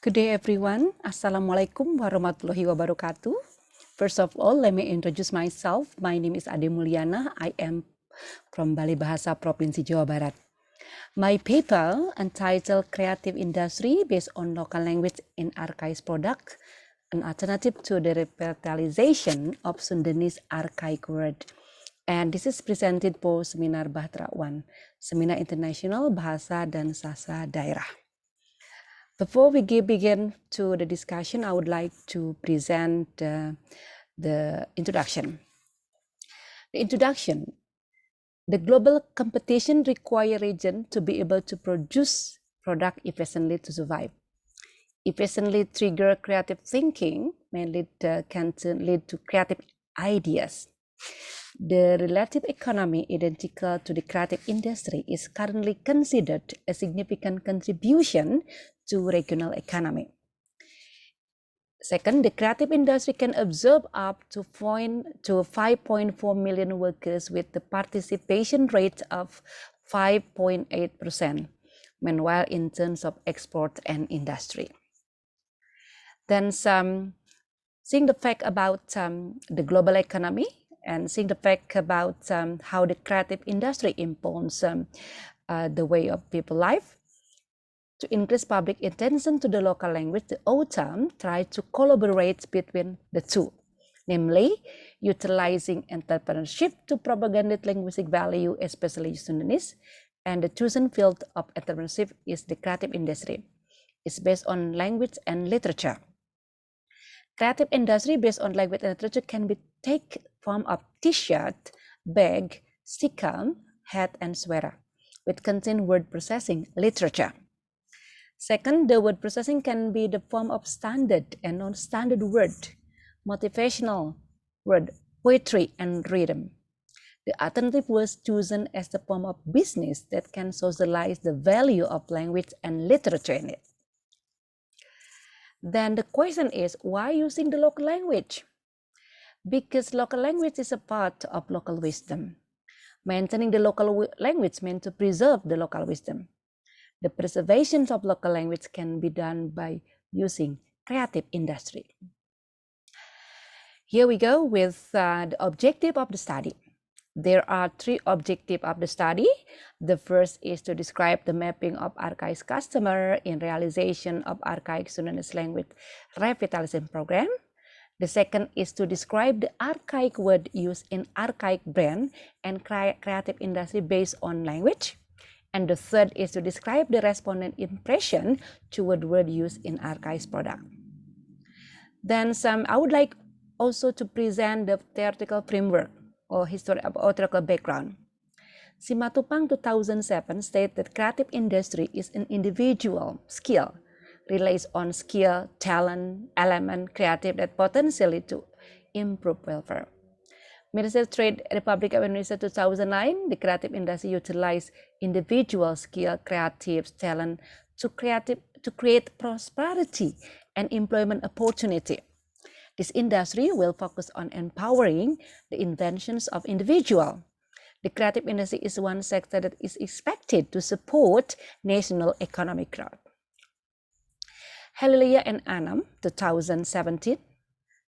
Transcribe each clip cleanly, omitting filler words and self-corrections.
Good day, everyone. Assalamualaikum warahmatullahi wabarakatuh. First of all, let me introduce myself. My name is Ade Mulyana. I am from Balai Bahasa Provinsi Jawa Barat. My paper entitled Creative Industry based on local language in Arkaiss product, an alternative to the revitalization of Sundanese Archaic word. And this is presented for SINAR BAHTERA 1, Seminar Internasional Bahasa dan Sastra Daerah. Before we begin to the discussion, I would like to present the introduction. The introduction. The global competition requires region to be able to produce product efficiently to survive. Efficiently trigger creative thinking can lead to creative ideas. The relative economy identical to the creative industry is currently considered a significant contribution to regional economy. Second, the creative industry can absorb up to 5.4 million workers with the participation rate of 5.8%, meanwhile in terms of export and industry. Then seeing the fact about the global economy and seeing the fact about how the creative industry impacts the way of people life. To increase public attention to the local language, the autumn tried to collaborate between the two, namely utilizing entrepreneurship to propagate linguistic value, especially Sundanese, and the chosen field of entrepreneurship is the creative industry. It's based on language and literature. Creative industry based on language and literature can be take form of t-shirt, bag, sticker, hat, and sweater, which contain word processing literature. Second, the word processing can be the form of standard and non-standard word, motivational word, poetry, and rhythm. The alternative was chosen as the form of business that can socialize the value of language and literature in it. Then the question is, why using the local language? Because local language is a part of local wisdom. Maintaining the local language meant to preserve the local wisdom. The preservation of local language can be done by using creative industry. Here we go with the objective of the study. There are three objectives of the study. The first is to describe the mapping of Arkaiss customer in realization of Archaic Sundanese language revitalization program. The second is to describe the archaic word used in archaic brand and creative industry based on language. And the third is to describe the respondent impression toward word used in Arkaiss product. Then I would like also to present the theoretical framework or historical background. Simatupang 2007 stated that creative industry is an individual skill, relies on skill, talent, element, creative that potentially to improve welfare. Minister of Trade, Republic of Indonesia 2009, the creative industry utilized individual skill, creative talent to create prosperity and employment opportunity. This industry will focus on empowering the inventions of individual. The creative industry is one sector that is expected to support national economic growth. Halilia and Anam, 2017,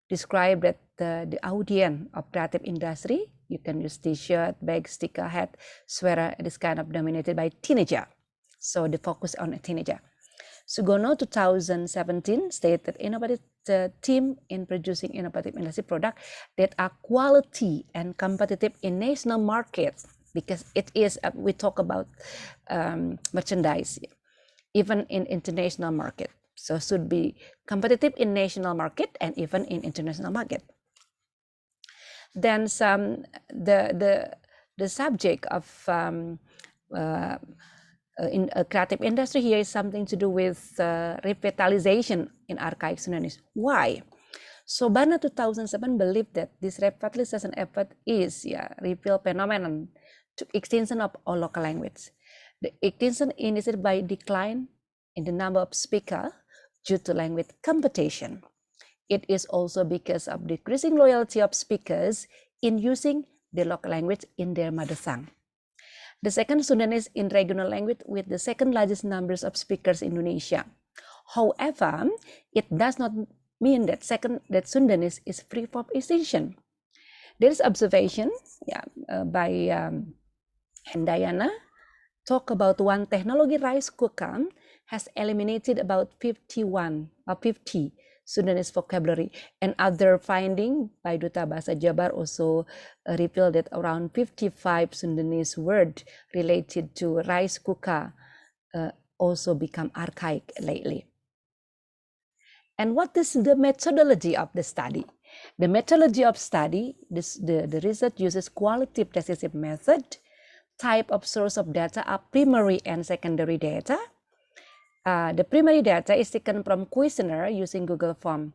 described that the audience of creative industry, you can use t-shirt, bag, sticker, hat, sweater, this kind of dominated by teenager. So the focus on a teenager. Sugono 2017 stated that innovative team in producing innovative industry products that are quality and competitive in national markets, because it is, we talk about merchandise, even in international market. So should be competitive in national market and even in international market. Then the subject of in a creative industry here is something to do with revitalization in Archaic Sundanese. Why? Sobana 2007 believed that this revitalization effort is reveal phenomenon to extension of all local language. The extension initiated by decline in the number of speakers due to language competition. It is also because of decreasing loyalty of speakers in using the local language in their mother tongue. The second, Sundanese in regional language with the second largest numbers of speakers in Indonesia. However, it does not mean that Sundanese is free from extinction. There is observation by Hendayana talk about one technology rice cooker has eliminated about 50 Sundanese vocabulary, and other finding by Duta Bahasa Jabar also revealed that around 55 Sundanese word related to rice cooker also become archaic lately. And what is the methodology of the study? The methodology of study, the research uses qualitative decisive method. Type of source of data are primary and secondary data. The primary data is taken from questionnaire using Google Form.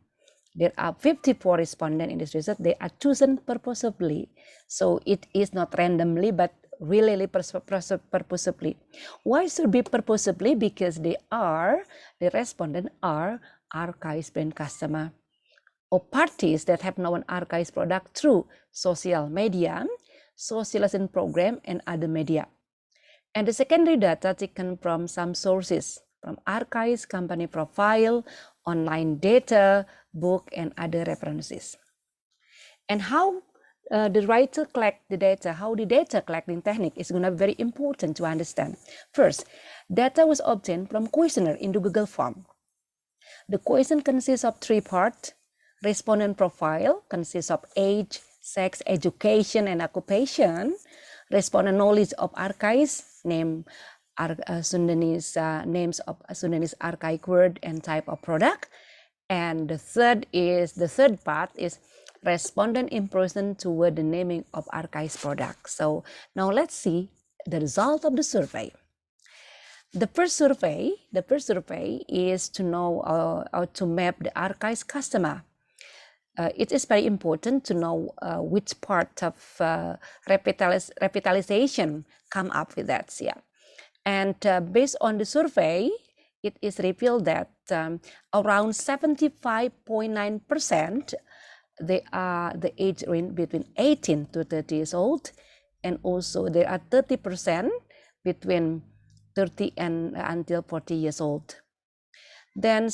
There are 54 respondents in this research. They are chosen purposefully. So it is not randomly, but really purposefully. Why should be purposefully? Because the respondents are Arkaiss brand customer or parties that have known Arkaiss product through social media, socialization program, and other media. And the secondary data taken from some sources, from Arkaiss, company profile, online data, book, and other references. And how the writer collect the data, how the data collecting technique is going to be very important to understand. First, data was obtained from questionnaire in the Google Form. The question consists of 3 parts. Respondent profile consists of age, sex, education, and occupation. Respondent knowledge of Arkaiss, name Sundanese names of Sundanese archaic word and type of product. And the third part is respondent impression toward the naming of Arkaiss product. So now let's see the result of the survey. The first survey is to know how to map the Arkaiss customer. It is very important to know which part of revitalization come up with that. Yeah. And based on the survey, it is revealed that around 75.9% they are the age range between 18 to 30 years old, and also there are 30% between 30 and until 40 years old. Then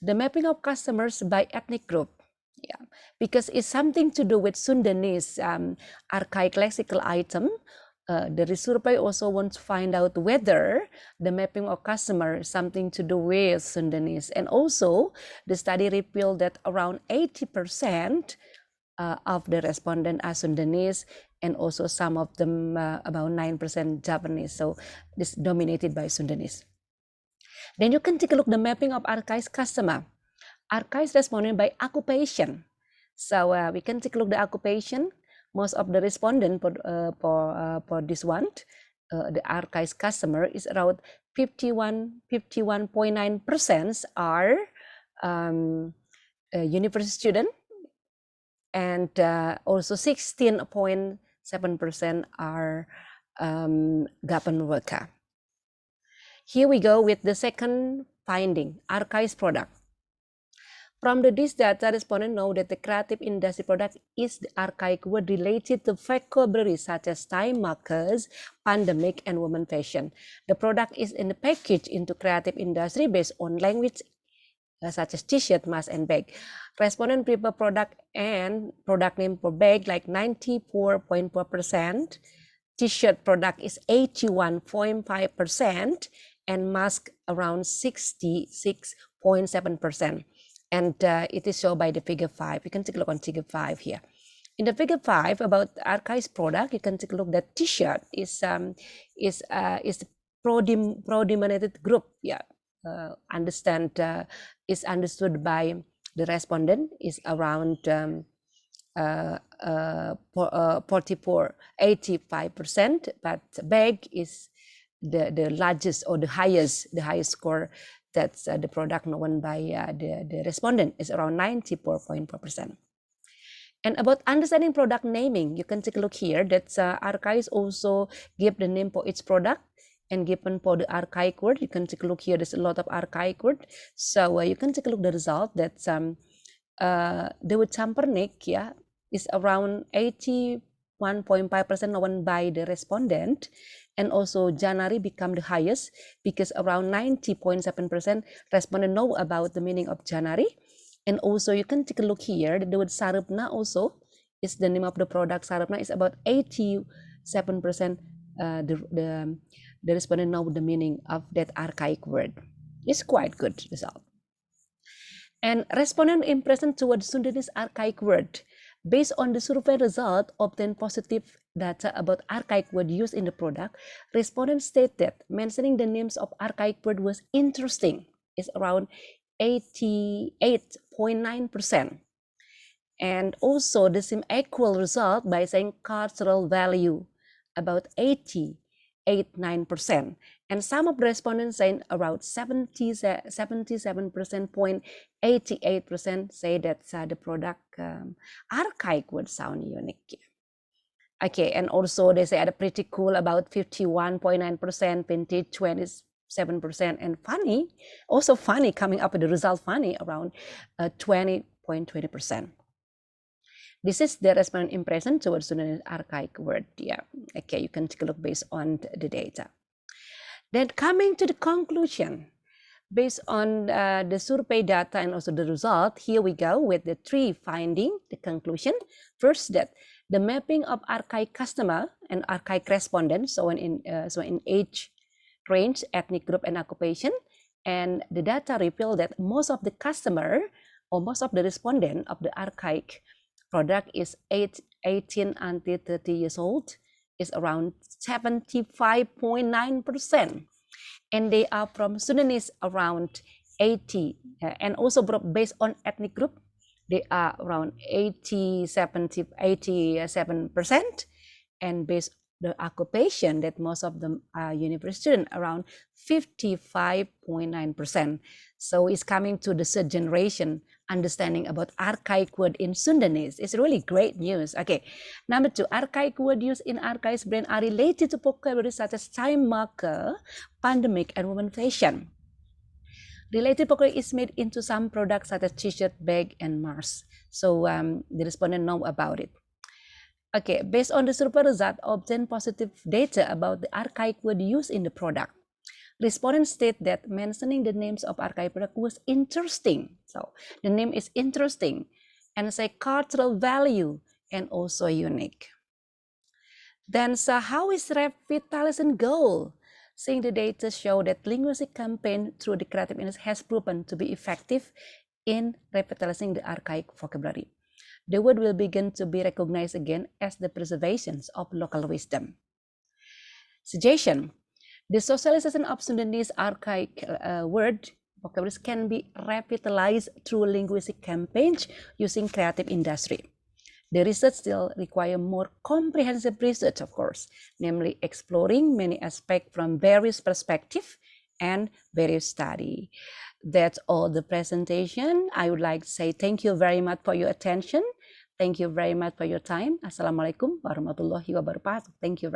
the mapping of customers by ethnic group, because it's something to do with Sundanese archaic lexical item. The survey also wants to find out whether the mapping of customer is something to do with Sundanese. And also, the study revealed that around 80% of the respondents are Sundanese, and also some of them, about 9% Japanese. So this is dominated by Sundanese. Then you can take a look at the mapping of Arkaiss customer. Arkaiss responded by occupation. So we can take a look at the occupation. Most of the respondents for this one, the Arkaiss customer is around 51.9% are university student, and also 16.7% are government worker. Here we go with the second finding, Arkaiss product. From this data, respondents know that the creative industry product is the archaic word related to vocabularies such as time markers, pandemic, and women fashion. The product is in the package into creative industry based on language such as t-shirt, mask, and bag. Respondent prefer product and product name for bag like 94.4%. T-shirt product is 81.5%, and mask around 66.7%. And it is shown by the figure 5. You can take a look on figure 5 here. In the figure 5 about Arkaiss product, you can take a look that t-shirt is predominated group. Yeah, is understood by the respondent is around 85%, but bag is the largest or the highest score. That's the product known by the respondent is around 94.4%. And about understanding product naming, you can take a look here that Arkaiss also give the name for each product and given for the archaic word. You can take a look here, there's a lot of archaic word. So you can take a look at the result that the word Champernik is around 81.5% known by the respondent, And also January become the highest because around 90.7% respondent know about the meaning of January. And also you can take a look here, the word sarupna also is the name of the product. Sarupna is about 87%. The respondent know the meaning of that archaic word. It's quite good result. And respondent impression towards Sundanese archaic word. Based on the survey result, obtained positive data about archaic word used in the product. Respondents state that mentioning the names of archaic word was interesting. It's around 88.9%. And also the same equal result by saying cultural value, about 88.9%. And some of the respondents saying around 77.88% say that the product archaic would sound unique. Okay, and also they say pretty cool about 51.9%, vintage 27%, and funny, also funny, coming up with the result funny around 20.20%. This is the respondent impression towards Sundanese archaic word. Yeah, okay, you can take a look based on the data. Then coming to the conclusion, based on the survey data and also the result, here we go with the three finding, the conclusion. First, that the mapping of archaic customer and archaic respondents, so in age range, ethnic group, and occupation, and the data reveal that most of the customer or most of the respondent of the archaic product is 18 until 30 years old, is around 75.9%. And they are from Sundanese around 80. And also based on ethnic group, they are around 87%. And based the occupation, that most of them are university students, around 55.9%. So it's coming to the third generation understanding about archaic word in Sundanese. It's really great news. Okay, number 2, archaic word used in Arkaiss brand are related to vocabularies such as time marker, pandemic, and women fashion. Related vocabulary is made into some products such as t-shirt, bag, and mask. So the respondent know about it. Okay, based on the survey result, obtain positive data about the archaic word used in the product. Respondents state that mentioning the names of archaic product was interesting. So the name is interesting and say cultural value and also unique. Then, so how is revitalization goal? Seeing the data show that linguistic campaign through the creative industry has proven to be effective in revitalizing the archaic vocabulary. The word will begin to be recognized again as the preservation of local wisdom. Suggestion: the socialization of Sundanese archaic word vocabularies can be revitalized through linguistic campaigns using creative industry. The research still requires more comprehensive research, of course, namely exploring many aspects from various perspectives and various studies. That's all the presentation. I would like to say thank you very much for your attention. Thank you very much for your time. Assalamualaikum warahmatullahi wabarakatuh. Thank you.